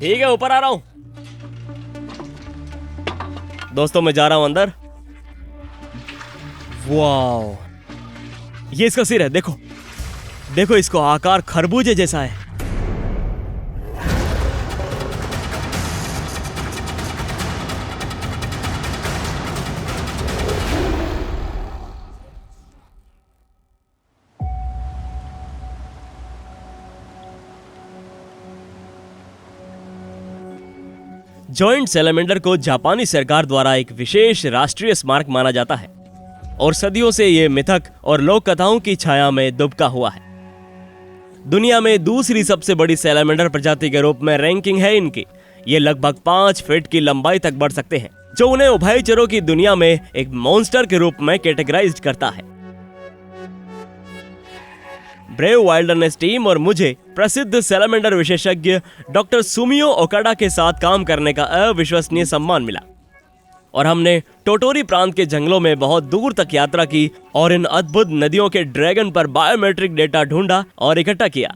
ठीक है, ऊपर आ रहा हूं। दोस्तों मैं जा रहा हूं अंदर। वाओ, ये इसका सिर है। देखो देखो, इसको आकार खरबूजे जैसा है। जॉइंट सैलमेंडर को जापानी सरकार द्वारा एक विशेष राष्ट्रीय स्मारक माना जाता है और सदियों से ये मिथक और लोक कथाओं की छाया में दुबका हुआ है। दुनिया में दूसरी सबसे बड़ी सैलमेंडर प्रजाति के रूप में रैंकिंग है इनकी। ये लगभग 5 फीट की लंबाई तक बढ़ सकते हैं, जो उन्हें उभयचरों की दुनिया में एक मॉन्स्टर के रूप में कैटेगराइज्ड करता है। ब्रेव वाइल्डरनेस टीम और मुझे प्रसिद्ध सैलमेंडर विशेषज्ञ डॉक्टर सुमियो ओकाडा के साथ काम करने का अविश्वसनीय सम्मान मिला और हमने टोटोरी प्रांत के जंगलों में बहुत दूर तक यात्रा की और इन अद्भुत नदियों के ड्रैगन पर बायोमेट्रिक डेटा ढूंढा और इकट्ठा किया।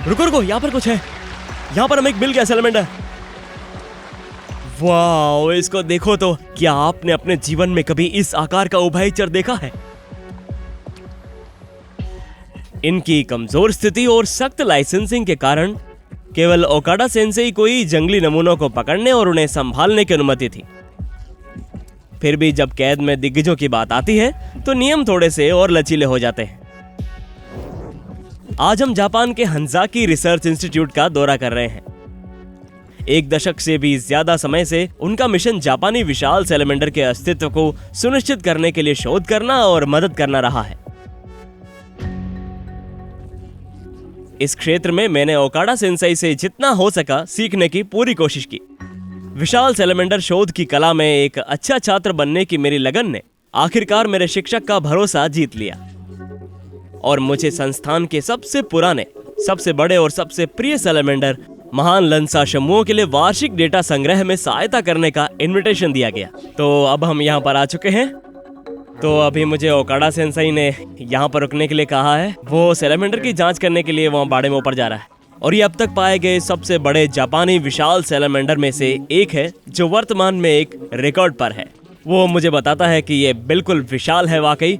रुको रुको, यहाँ पर कुछ है। यहाँ पर हमें एक मिल गया सैलमेंडर। वाओ, इसको देखो तो। क्या आपने अपने जीवन में कभी इस आकार का उभयचर देखा है? इनकी कमजोर स्थिति और सख्त लाइसेंसिंग के कारण केवल ओकाडा सेंसेई को ही जंगली नमूनों को पकड़ने और उन्हें संभालने की अनुमति थी। फिर भी जब कैद में दिग्गजों की बात आती है तो नियम थोड़े से और लचीले हो जाते हैं। आज हम जापान के हंजाकी रिसर्च इंस्टीट्यूट का दौरा कर रहे हैं। 1 दशक से भी ज्यादा समय से उनका मिशन जापानी विशाल सैलमेंडर के अस्तित्व को सुनिश्चित करने के लिए शोध करना और मदद करना रहा है। इस क्षेत्र में मैंने ओकाडा सेंसेई से जितना हो सका सीखने की पूरी कोशिश की। विशाल सैलमेंडर शोध की कला में एक अच्छा छात्र बनने की मेरी लगन ने आखिरकार मेरे शिक्षक का भरोसा जीत लिया और मुझे संस्थान के सबसे पुराने, सबसे बड़े और सबसे प्रिय सैलमेंडर महान लंसा शंभुओं के लिए वार्षिक डेटा संग्रह में सहायता करने का इनविटेशन दिया गया। तो अब हम यहाँ पर आ चुके हैं। तो अभी मुझे ओकाडा सेंसेई ने यहाँ पर रुकने के लिए कहा है। वो सैलमेंडर की जांच करने के लिए वहाँ बाड़े में ऊपर जा रहा है और ये अब तक पाए गए सबसे बड़े जापानी विशाल सैलमेंडर में से एक है, जो वर्तमान में एक रिकॉर्ड पर है। वो मुझे बताता है कि ये बिल्कुल विशाल है। वाकई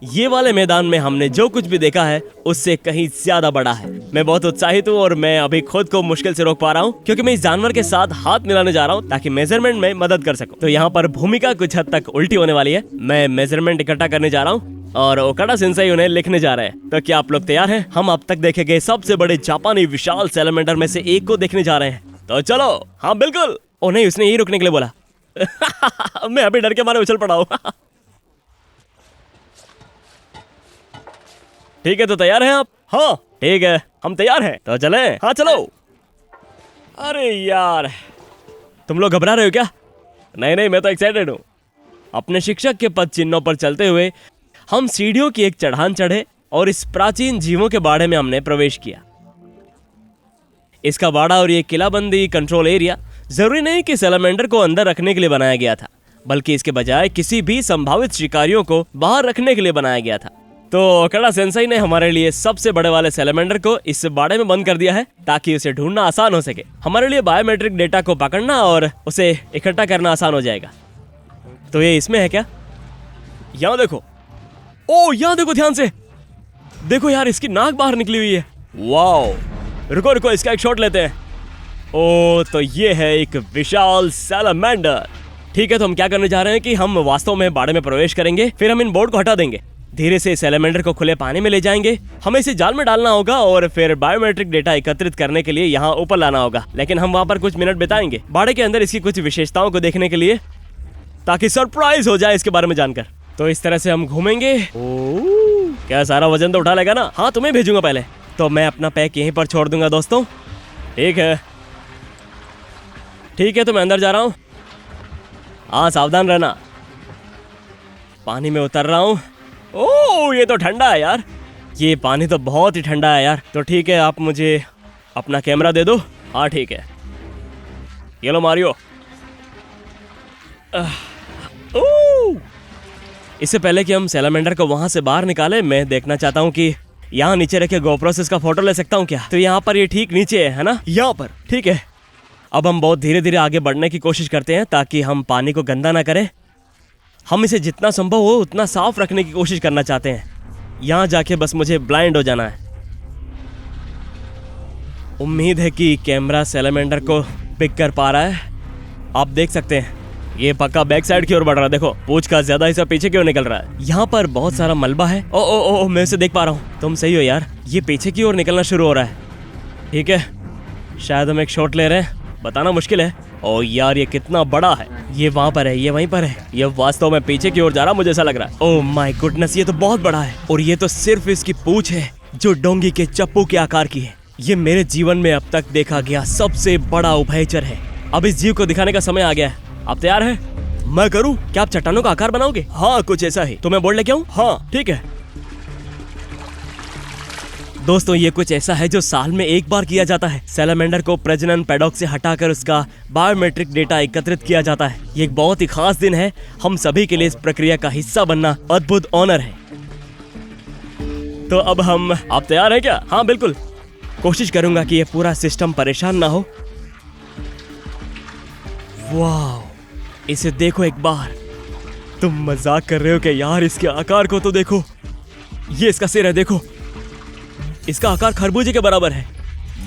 ये वाले मैदान में हमने जो कुछ भी देखा है उससे कहीं ज्यादा बड़ा है। मैं बहुत उत्साहित हूँ और मैं अभी खुद को मुश्किल से रोक पा रहा हूँ क्योंकि मैं इस जानवर के साथ हाथ मिलाने जा रहा हूँ ताकि मेजरमेंट में मदद कर सकूं। तो यहाँ पर भूमिका कुछ हद तक उल्टी होने वाली है। मैं मेजरमेंट इकट्ठा करने जा रहा हूँ और ओकाडा सेंसेई उन्हें लिखने जा रहे हैं। तो क्या आप लोग तैयार हैं? हम अब तक देखे गए सबसे बड़े जापानी विशाल सैलमेंडर में से एक को देखने जा रहे हैं। तो चलो। हाँ बिल्कुल। ओ नहीं, उसने यही रुकने के लिए बोला। मैं अभी डर के मारे उछल पड़ा हूँ। ठीक है, तो तैयार हैं आप? हाँ ठीक है, हम तैयार हैं। तो चलें? हाँ चलो। अरे यार, तुम लोग घबरा रहे हो क्या? नहीं नहीं, मैं तो एक्साइटेड हूँ। अपने शिक्षक के पद चिन्हों पर चलते हुए हम सीढ़ियों की एक चढ़ान चढ़े और इस प्राचीन जीवों के बाड़े में हमने प्रवेश किया। इसका बाड़ा और ये किलाबंदी कंट्रोल एरिया जरूरी नहीं कि सैलमेंडर को अंदर रखने के लिए बनाया गया था, बल्कि इसके बजाय किसी भी संभावित शिकारियों को बाहर रखने के लिए बनाया गया था। तो ओकाडा सेंसेई ने हमारे लिए सबसे बड़े वाले सैलमेंडर को इस बाड़े में बंद कर दिया है ताकि उसे ढूंढना आसान हो सके। हमारे लिए बायोमेट्रिक डेटा को पकड़ना और उसे इकट्ठा करना आसान हो जाएगा। तो ये इसमें है क्या? यहाँ देखो। ओ यहाँ देखो, ध्यान से देखो यार, इसकी नाक बाहर निकली हुई है। वाओ, रुको रुको, इसका एक शॉट लेते हैं। ओ तो ये है एक विशाल सैलमेंडर। ठीक है, तो हम क्या करने जा रहे हैं कि हम वास्तव में बाड़े में प्रवेश करेंगे, फिर हम इन बोर्ड को हटा देंगे, धीरे से सैलमेंडर को खुले पानी में ले जाएंगे। हमें इसे जाल में डालना होगा और फिर बायोमेट्रिक डेटा एकत्रित करने के लिए यहाँ ऊपर लाना होगा। लेकिन हम वहाँ पर कुछ मिनट बिताएंगे बाड़े के अंदर इसकी कुछ विशेषताओं को देखने के लिए, ताकि सरप्राइज हो जाए इसके बारे में जानकर। तो इस तरह से हम घूमेंगे। क्या सारा वजन तो उठा लेगा ना? हाँ, तुम्हें भेजूंगा पहले। तो मैं अपना पैक यहीं पर छोड़ दूंगा दोस्तों। ठीक है ठीक है, तो मैं अंदर जा रहा हूँ। हाँ सावधान रहना। पानी में उतर रहा हूँ। ओह ये तो ठंडा है यार, ये पानी तो बहुत ही ठंडा है यार। तो ठीक है, आप मुझे अपना कैमरा दे दो। हाँ ठीक है, ये लो मारियो। इससे पहले कि हम सैलमेंडर को वहां से बाहर निकाले, मैं देखना चाहता हूँ कि यहाँ नीचे रखे गोप्रो से इसका फोटो ले सकता हूँ क्या? तो यहाँ पर ये ठीक नीचे है ना? यहाँ पर। ठीक है, अब हम बहुत धीरे धीरे आगे बढ़ने की कोशिश करते हैं ताकि हम पानी को गंदा ना करें। हम इसे जितना संभव हो उतना साफ रखने की कोशिश करना चाहते हैं। यहाँ जाके बस मुझे ब्लाइंड हो जाना है। उम्मीद है कि कैमरा सैलमेंडर को पिक कर पा रहा है। आप देख सकते हैं ये पक्का बैक साइड की ओर बढ़ रहा है। देखो पूंछ का ज्यादा हिस्सा पीछे की ओर निकल रहा है। यहाँ पर बहुत सारा मलबा है। ओ ओ ओ, मैं इसे देख पा रहा हूँ। तुम सही हो यार, ये पीछे की ओर निकलना शुरू हो रहा है। ठीक है, शायद हम एक शॉट ले रहे हैं, बताना मुश्किल है। ओ यार ये कितना बड़ा है। ये वहाँ पर है, ये वहीं पर है। ये वास्तव में पीछे की ओर जा रहा, मुझे ऐसा लग रहा है। ओह माय गुडनेस, ये तो बहुत बड़ा है। और ये तो सिर्फ इसकी पूंछ है जो डोंगी के चप्पू के आकार की है। ये मेरे जीवन में अब तक देखा गया सबसे बड़ा उभयचर है। अब इस जीव को दिखाने का समय आ गया है। आप तैयार हैं? मैं करूं? क्या आप चट्टानों का आकार बनाओगे? हाँ कुछ ऐसा ही। तो मैं बोल लेके आऊं? हाँ ठीक है। दोस्तों ये कुछ ऐसा है जो साल में एक बार किया जाता है। सैलमेंडर को प्रजनन पैडॉक से हटाकर उसका बायोमेट्रिक डेटा एकत्रित किया जाता है। ये एक बहुत ही खास दिन है। हम सभी के लिए इस प्रक्रिया का हिस्सा बनना अद्भुत ऑनर है। तो अब आप तैयार हैं क्या? हाँ बिल्कुल। कोशिश करूंगा कि ये पूरा सिस्टम परेशान ना हो। वाह, इसे देखो एक बार। तुम मजाक कर रहे हो क्या यार? इसके आकार को तो देखो। ये इसका सिर है, देखो इसका आकार खरबूजे के बराबर है।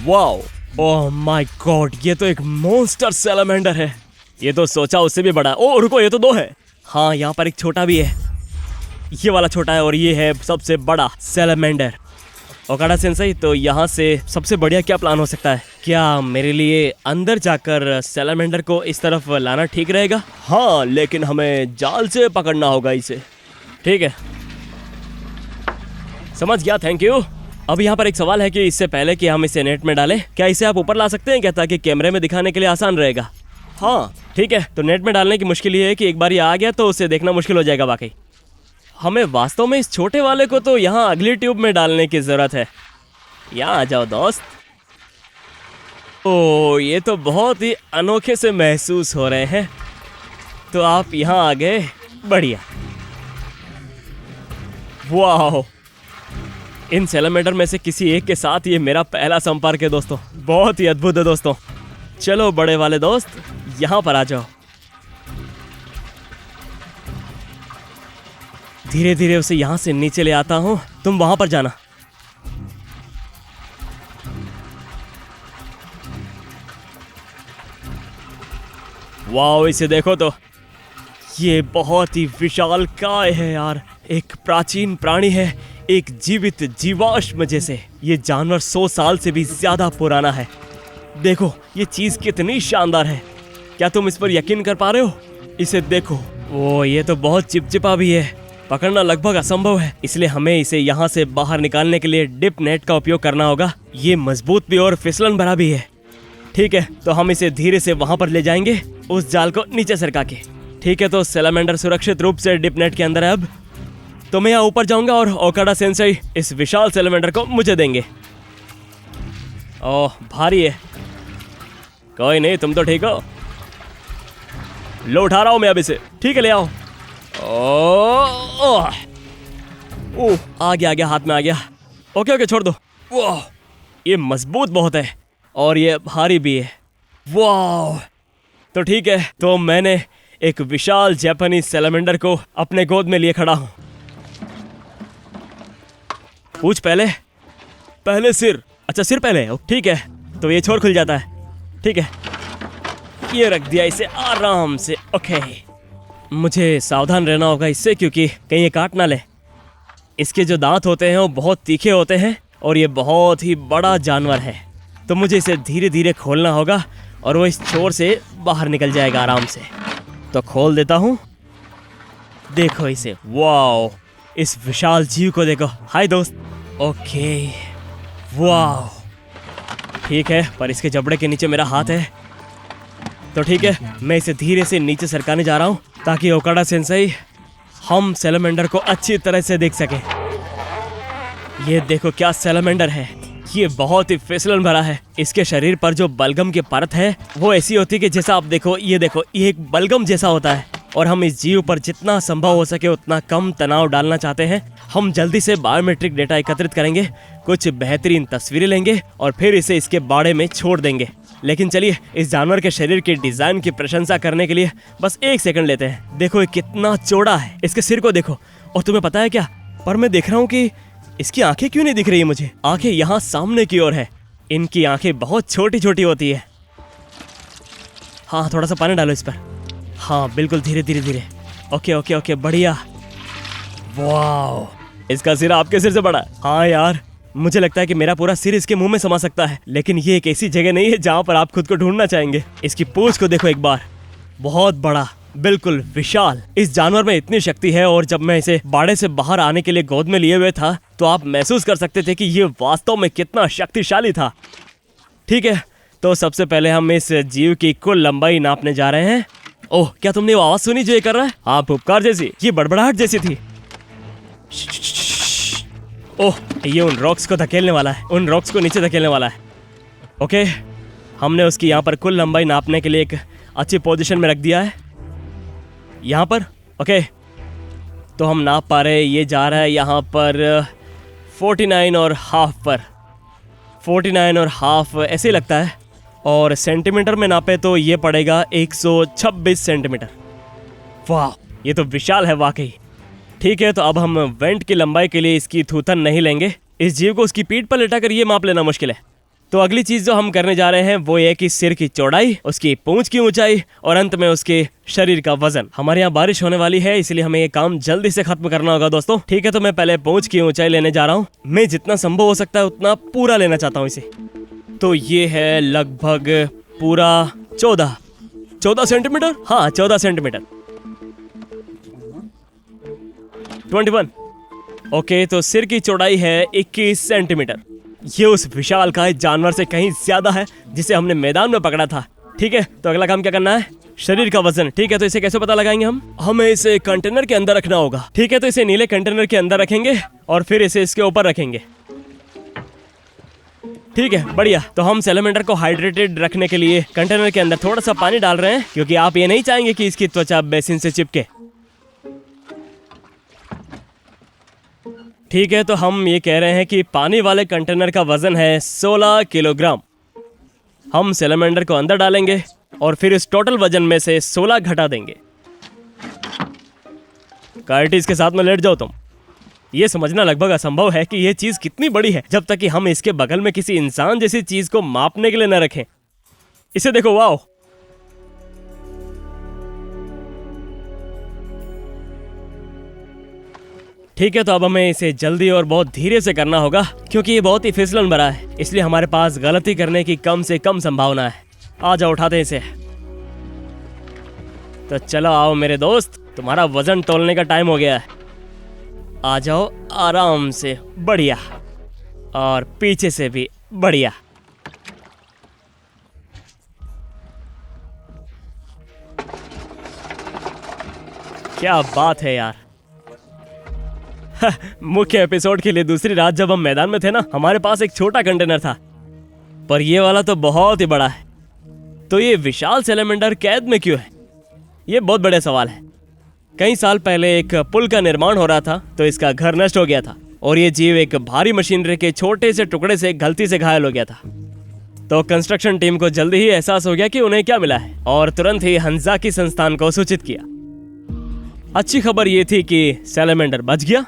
वाओ, ओह माय गॉड, ये तो एक मॉन्स्टर सैलमेंडर है। ये तो सोचा उससे भी बड़ा है। ओह रुको, ये तो दो है। हाँ यहाँ पर एक छोटा भी है। ये वाला छोटा है और ये है सबसे बड़ा सैलमेंडर। ओकाडा सेंसेई, तो यहाँ से सबसे बढ़िया क्या प्लान हो सकता है? क्या मेरे लिए अंदर जाकर सैलमेंडर को इस तरफ लाना ठीक रहेगा? हाँ लेकिन हमें जाल से पकड़ना होगा इसे। ठीक है, समझ गया, थैंक यू। अब यहाँ पर एक सवाल है कि इससे पहले कि हम इसे नेट में डालें, क्या इसे आप ऊपर ला सकते हैं क्या, ताकि कैमरे में दिखाने के लिए आसान रहेगा? हाँ ठीक है। तो नेट में डालने की मुश्किल ये है कि एक बार ये आ गया तो उसे देखना मुश्किल हो जाएगा। वाकई हमें वास्तव में इस छोटे वाले को तो यहाँ अगली ट्यूब में डालने की जरूरत है। यहाँ आ जाओ दोस्त। ओ ये तो बहुत ही अनोखे से महसूस हो रहे हैं। तो आप यहाँ आ गए, बढ़िया। वाह, इन सैलमेंडर में से किसी एक के साथ ये मेरा पहला संपर्क है दोस्तों। बहुत ही अद्भुत है दोस्तों। चलो बड़े वाले दोस्त, यहाँ पर आ जाओ। धीरे धीरे उसे यहाँ से नीचे ले आता हूँ, तुम वहां पर जाना। वाओ, इसे देखो तो, ये बहुत ही विशाल काय है यार। एक प्राचीन प्राणी है, एक जीवित जीवाश्म जैसे। ये जानवर 100 साल से भी ज्यादा पुराना है। देखो ये चीज कितनी शानदार है। क्या तुम इस पर यकीन कर पा रहे हो? इसे देखो। ओ ये तो बहुत चिपचिपा भी है, पकड़ना लगभग असंभव है। इसलिए हमें इसे यहाँ से बाहर निकालने के लिए डिप नेट का उपयोग करना होगा। ये मजबूत भी और फिसलन भरा भी है। ठीक है, तो हम इसे धीरे से वहां पर ले जाएंगे, उस जाल को नीचे सरका के। ठीक है, तो सैलमेंडर सुरक्षित रूप से डिप नेट के अंदर है। अब तो मैं यहाँ ऊपर जाऊंगा और ओकाडा सेंसेई इस विशाल सैलमेंडर को मुझे देंगे। ओह भारी है। कोई नहीं, तुम तो ठीक हो। लो उठा रहा हूं मैं अब इसे। ठीक है, ले आओ। ओह आ गया, हाथ में आ गया। ओके छोड़ दो। वाह, ये मजबूत बहुत है और ये भारी भी है। वाह, तो ठीक है, तो मैंने एक विशाल जापानीज सैलमेंडर को अपने गोद में लिए खड़ा हूं। पूछ पहले सिर। अच्छा सिर पहले, ठीक है। तो ये छोर खुल जाता है। ठीक है, ये रख दिया इसे आराम से। ओके, मुझे सावधान रहना होगा इससे, क्योंकि कहीं ये काट ना ले। इसके जो दांत होते हैं वो बहुत तीखे होते हैं और ये बहुत ही बड़ा जानवर है। तो मुझे इसे धीरे धीरे खोलना होगा और वो इस छोर से बाहर निकल जाएगा आराम से। तो खोल देता हूँ। देखो इसे। वाओ, इस विशाल जीव को देखो। हाय दोस्त। ओके, वाओ, ठीक है, पर इसके जबड़े के नीचे मेरा हाथ है। तो ठीक है, मैं इसे धीरे से नीचे सरकाने जा रहा हूँ ताकि ओकाडा सेंसेई हम सैलमेंडर को अच्छी तरह से देख सके। ये देखो क्या सैलमेंडर है। ये बहुत ही फिसलन भरा है। इसके शरीर पर जो बलगम की परत है वो ऐसी होती है कि जैसा आप देखो, ये देखो, ये एक बलगम जैसा होता है। और हम इस जीव पर जितना संभव हो सके उतना कम तनाव डालना चाहते हैं। हम जल्दी से बायोमेट्रिक डेटा एकत्रित करेंगे, कुछ बेहतरीन तस्वीरें लेंगे और फिर इसे इसके बाड़े में छोड़ देंगे। लेकिन चलिए इस जानवर के शरीर के डिजाइन की प्रशंसा करने के लिए बस 1 सेकंड लेते हैं। देखो ये कितना चौड़ा है, इसके सिर को देखो। और तुम्हें पता है क्या, पर मैं देख रहा हूँ कि इसकी आंखें क्यों नहीं दिख रही है मुझे। आंखें यहाँ सामने की ओर है, इनकी आंखें बहुत छोटी छोटी होती है। हाँ थोड़ा सा पानी डालो इस पर। हाँ बिल्कुल धीरे धीरे धीरे। ओके ओके ओके बढ़िया। वाह, इसका सिर आपके सिर से बड़ा है। हाँ यार, मुझे लगता है कि मेरा पूरा सिर इसके मुंह में समा सकता है। लेकिन ये एक ऐसी जगह नहीं है जहाँ पर आप खुद को ढूंढना चाहेंगे। इसकी पूंछ को देखो एक बार, बहुत बड़ा, बिल्कुल विशाल। इस जानवर में इतनी शक्ति है, और जब मैं इसे बाड़े से बाहर आने के लिए गोद में लिए हुए था तो आप महसूस कर सकते थे कि ये वास्तव में कितना शक्तिशाली था। ठीक है, तो सबसे पहले हम इस जीव की कुल लंबाई नापने जा रहे हैं। ओह, क्या तुमने वो आवाज सुनी जो ये कर रहा है? हाँ, पुकार जैसी, ये बड़बड़ाहट जैसी थी। ओह, ये उन रॉक्स को धकेलने वाला है, उन रॉक्स को नीचे धकेलने वाला है। ओके, हमने उसकी यहाँ पर कुल लंबाई नापने के लिए एक अच्छी पोजीशन में रख दिया है यहाँ पर। ओके, तो हम नाप पा रहे हैं, ये जा रहा है यहाँ पर 49.5 पर। 49.5 ऐसे ही लगता है, और सेंटीमीटर में नापे तो ये पड़ेगा 126 सेंटीमीटर। वाह, ये तो विशाल है वाकई। ठीक है, तो अब हम वेंट की लंबाई के लिए इसकी थूथन नहीं लेंगे। इस जीव को उसकी पीठ पर लेटाकर ये माप लेना मुश्किल है। तो अगली चीज जो हम करने जा रहे हैं वो ये कि सिर की चौड़ाई, उसकी पूंछ की ऊंचाई और अंत में उसके शरीर का वजन। हमारे यहाँ बारिश होने वाली है, इसलिए हमें ये काम जल्दी से खत्म करना होगा दोस्तों। ठीक है, तो मैं पहले पूंछ की ऊंचाई लेने जा रहा हूँ। मैं जितना संभव हो सकता है उतना पूरा लेना चाहता हूँ इसे। तो ये है लगभग पूरा 14 सेंटीमीटर। हाँ, 14 सेंटीमीटर। 21। ओके, तो सिर की चौड़ाई है 21 सेंटीमीटर। ये उस विशालकाय जानवर से कहीं ज्यादा है जिसे हमने मैदान में पकड़ा था। ठीक है, तो अगला काम क्या करना है? शरीर का वजन। ठीक है, तो इसे कैसे पता लगाएंगे हम? हमें इसे कंटेनर के अंदर रखना होगा। ठीक है, तो इसे नीले कंटेनर के अंदर रखेंगे और फिर इसे इसके ऊपर रखेंगे। ठीक है, बढ़िया। तो हम सैलमेंडर को हाइड्रेटेड रखने के लिए कंटेनर के अंदर थोड़ा सा पानी डाल रहे हैं, क्योंकि आप ये नहीं चाहेंगे कि इसकी त्वचा बेसिन से चिपके। ठीक है, तो हम ये कह रहे हैं कि पानी वाले कंटेनर का वजन है 16 किलोग्राम। हम सैलमेंडर को अंदर डालेंगे और फिर इस टोटल वजन में से 16 घटा देंगे। काइटिस के साथ में लेट जाओ तुम। ये समझना लगभग असंभव है कि यह चीज कितनी बड़ी है जब तक कि हम इसके बगल में किसी इंसान जैसी चीज को मापने के लिए न रखें। इसे देखो, वाओ। ठीक है, तो अब हमें इसे जल्दी और बहुत धीरे से करना होगा, क्योंकि ये बहुत ही फिसलन भरा है, इसलिए हमारे पास गलती करने की कम से कम संभावना है। आ जाओ, उठाते हैं इसे। तो चलो आओ मेरे दोस्त, तुम्हारा वजन तोलने का टाइम हो गया है। आ जाओ आराम से, बढ़िया, और पीछे से भी बढ़िया। क्या बात है यार। मुख्य एपिसोड के लिए दूसरी रात जब हम मैदान में थे ना, हमारे पास एक छोटा कंटेनर था, पर ये वाला तो बहुत ही बड़ा है। तो ये विशाल सैलमेंडर कैद में क्यों है? ये बहुत बड़ा सवाल है। कई साल पहले एक पुल का निर्माण हो रहा था, तो इसका घर नष्ट हो गया था, और ये जीव एक भारी मशीनरी के छोटे से टुकड़े से गलती से घायल हो गया था। तो कंस्ट्रक्शन टीम को जल्दी ही एहसास हो गया कि उन्हें क्या मिला है, और तुरंत ही हंजाकी संस्थान को सूचित किया। अच्छी खबर ये थी कि सैलमेंडर बच गया।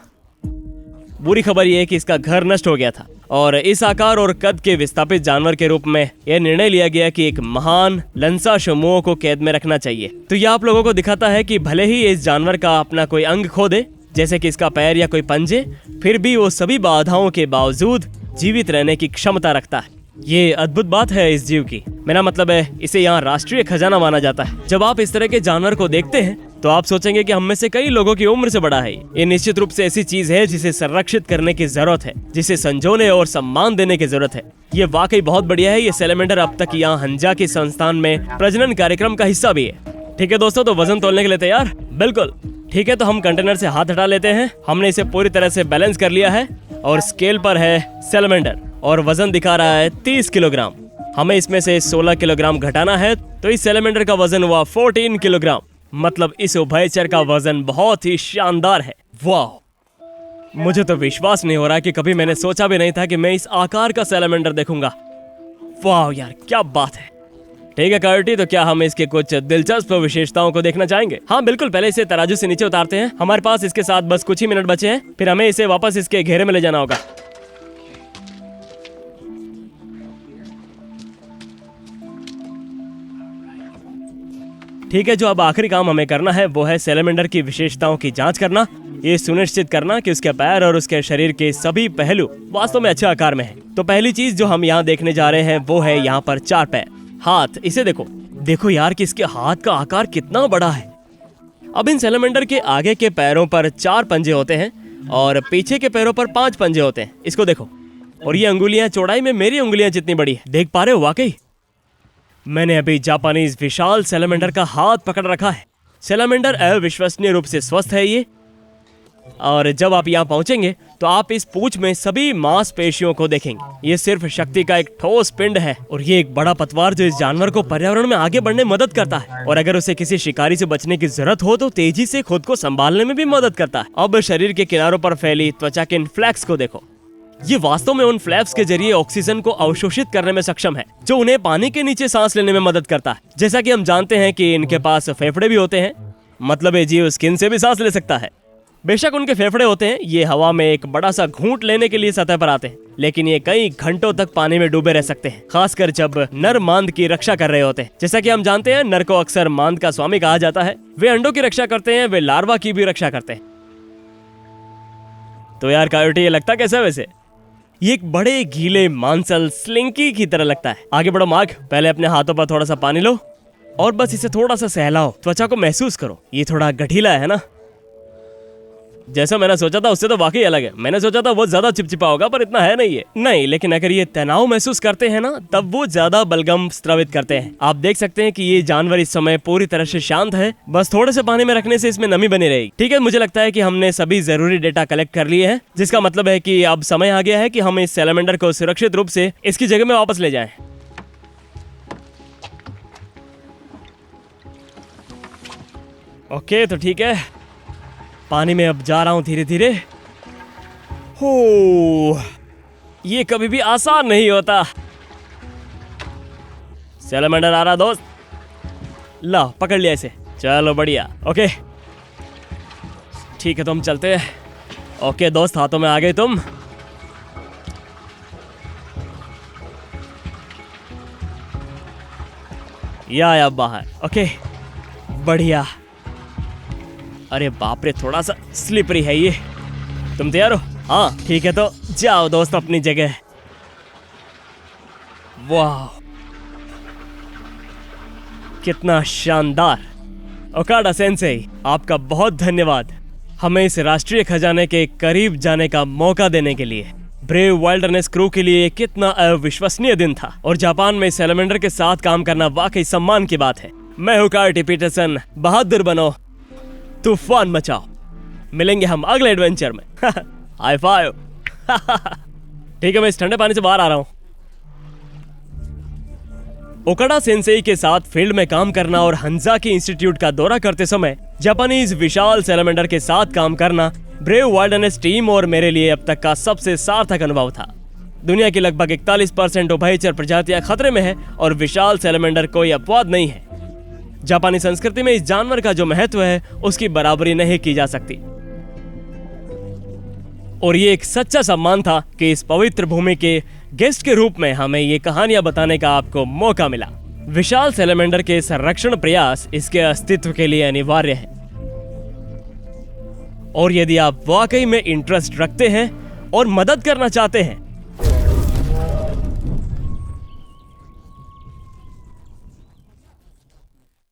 बुरी खबर यह है कि इसका घर नष्ट हो गया था, और इस आकार और कद के विस्थापित जानवर के रूप में यह निर्णय लिया गया कि एक महान लंसा समूह को कैद में रखना चाहिए। तो यह आप लोगों को दिखाता है कि भले ही इस जानवर का अपना कोई अंग खो दे, जैसे कि इसका पैर या कोई पंजे, फिर भी वो सभी बाधाओं के बावजूद जीवित रहने की क्षमता रखता है। ये अद्भुत बात है इस जीव की। मेरा मतलब है, इसे यहाँ राष्ट्रीय खजाना माना जाता है। जब आप इस तरह के जानवर को देखते हैं तो आप सोचेंगे कि हम में से कई लोगों की उम्र से बड़ा है। ये निश्चित रूप से ऐसी चीज है जिसे संरक्षित करने की जरूरत है, जिसे संजोने और सम्मान देने की जरूरत है। ये वाकई बहुत बढ़िया है। ये सैलमेंडर अब तक यहाँ हंजाकी संस्थान में प्रजनन कार्यक्रम का हिस्सा भी है। ठीक है दोस्तों, तो वजन तोलने के लिए तैयार? बिल्कुल। ठीक है, तो हम कंटेनर से हाथ हटा लेते हैं। हमने इसे पूरी तरह से बैलेंस कर लिया है, और स्केल पर है सैलमेंडर, और वजन दिखा रहा है 30 किलोग्राम। हमें इसमें से 16 किलोग्राम घटाना है, तो इस सैलमेंडर का वजन हुआ 14 किलोग्राम। मतलब इस उभयचर का वजन बहुत ही शानदार है। वाह, मुझे तो विश्वास नहीं हो रहा कि कभी मैंने सोचा भी नहीं था कि मैं इस आकार का सैलमेंडर देखूंगा। वाह यार, क्या बात है। ठीक है कायोटी, तो क्या हम इसके कुछ दिलचस्प विशेषताओं को देखना चाहेंगे? हाँ बिल्कुल, पहले इसे तराजू से नीचे उतारते हैं। हमारे पास इसके साथ बस कुछ ही मिनट बचे हैं, फिर हमें इसे वापस इसके घेरे में ले जाना होगा। ठीक है, जो अब आखिरी काम हमें करना है वो है सैलेमेंडर की विशेषताओं की जांच करना, ये सुनिश्चित करना कि उसके पैर और उसके शरीर के सभी पहलू वास्तव में अच्छे आकार में हैं। तो पहली चीज जो हम यहाँ देखने जा रहे हैं वो है यहाँ पर 4 पैर। हाथ, इसे देखो, देखो यार कि इसके हाथ का आकार कितना बड़ा है। अब इन सैलेमेंडर के आगे के पैरों पर 4 पंजे होते हैं और पीछे के पैरों पर 5 पंजे होते हैं। इसको देखो, और ये अंगुलियां चौड़ाई में मेरी उंगलियां जितनी बड़ी है। देख पा रहे हो? वाकई मैंने अभी जापानीज विशाल सैलेमेंडर का हाथ पकड़ रखा है। सैलेमेंडर अविश्वसनीय रूप से स्वस्थ है ये, और जब आप यहाँ पहुंचेंगे तो आप इस पूंछ में सभी मांसपेशियों को देखेंगे। ये सिर्फ शक्ति का एक ठोस पिंड है, और ये एक बड़ा पतवार जो इस जानवर को पर्यावरण में आगे बढ़ने में मदद करता है, और अगर उसे किसी शिकारी से बचने की जरूरत हो तो तेजी से खुद को संभालने में भी मदद करता है। अब शरीर के किनारों पर फैली त्वचा के इन फ्लैक्स को देखो, ये वास्तव में उन फ्लैप्स के जरिए ऑक्सीजन को अवशोषित करने में सक्षम है, जो उन्हें पानी के नीचे सांस लेने में मदद करता है। जैसा कि हम जानते हैं कि इनके पास फेफड़े भी होते हैं, मतलब ये जीव स्किन से भी सांस ले सकता है। बेशक उनके फेफड़े होते हैं, ये हवा में एक बड़ा सा घूंट लेने के लिए सतह पर आते हैं, लेकिन ये कई घंटों तक पानी में डूबे रह सकते हैं, खासकर जब नर मांद की रक्षा कर रहे होते हैं। जैसा कि हम जानते हैं, नर को अक्सर मांद का स्वामी कहा जाता है। वे अंडों की रक्षा करते हैं, वे लार्वा की भी रक्षा करते हैं। तो यार कायोटी, ये लगता कैसा है वैसे? ये एक बड़े गीले मांसल स्लिंकी की तरह लगता है। आगे बढ़ो मार्क, पहले अपने हाथों पर थोड़ा सा पानी लो और बस इसे थोड़ा सा सहलाओ, त्वचा को महसूस करो। ये थोड़ा गठीला है ना? जैसा मैंने सोचा था उससे तो वाकई अलग है। मैंने सोचा था वो ज्यादा चिपचिपा होगा, पर इतना है नहीं है। नहीं, लेकिन अगर ये तनाव महसूस करते हैं ना, तब वो ज्यादा बलगम स्रावित करते हैं। आप देख सकते हैं कि ये जानवर इस समय पूरी तरह से शांत है, बस थोड़े से पानी में रखने से इसमें नमी बनी रहेगी। ठीक है, मुझे लगता है कि हमने सभी जरूरी डेटा कलेक्ट कर लिए हैं, जिसका मतलब है कि अब समय आ गया है कि हम इस सैलेमेंडर को सुरक्षित रूप से इसकी जगह में वापस ले जाएं। ओके, तो ठीक है, पानी में अब जा रहा हूं धीरे धीरे। हो, ये कभी भी आसान नहीं होता। सैलेमेंडर आ रहा दोस्त, ला पकड़ लिया इसे। चलो बढ़िया, ओके ठीक है, तो हम चलते हैं। ओके दोस्त, हाथों में आ गए तुम। या बाहर, ओके बढ़िया। अरे बाप रे, थोड़ा सा स्लिपरी है ये। तुम तैयार हो? हाँ ठीक है, तो जाओ दोस्त अपनी जगह। वाह, कितना शानदार। ओकाडा सेंसेई, आपका बहुत धन्यवाद हमें इस राष्ट्रीय खजाने के करीब जाने का मौका देने के लिए। ब्रेव वाइल्डरनेस क्रू के लिए कितना अविश्वसनीय दिन था, और जापान में सैलेमेंडर के साथ काम करना वाकई सम्मान की बात है। मैं हूं कायोटी पीटरसन, बहादुर बनो, तूफान मचाओ। मिलेंगे हम अगले एडवेंचर में। High five. ठीक है, मैं इस ठंडे पानी से बाहर आ रहा हूं। ओकाडा सेंसेई के साथ फील्ड में काम करना और हंजाकी इंस्टीट्यूट का दौरा करते समय जापानीज विशाल सैलेमेंडर के साथ काम करना ब्रेव वाइल्डरनेस टीम और मेरे लिए अब तक का सबसे सार्थक अनुभव था। दुनिया की लगभग 41% उभयचर प्रजातियां खतरे में है, और विशाल सैलेमेंडर कोई अपवाद नहीं है। जापानी संस्कृति में इस जानवर का जो महत्व है उसकी बराबरी नहीं की जा सकती, और ये एक सच्चा सम्मान था कि इस पवित्र भूमि के गेस्ट के रूप में हमें ये कहानियां बताने का आपको मौका मिला। विशाल सैलेमेंडर के संरक्षण प्रयास इसके अस्तित्व के लिए अनिवार्य है, और यदि आप वाकई में इंटरेस्ट रखते हैं और मदद करना चाहते हैं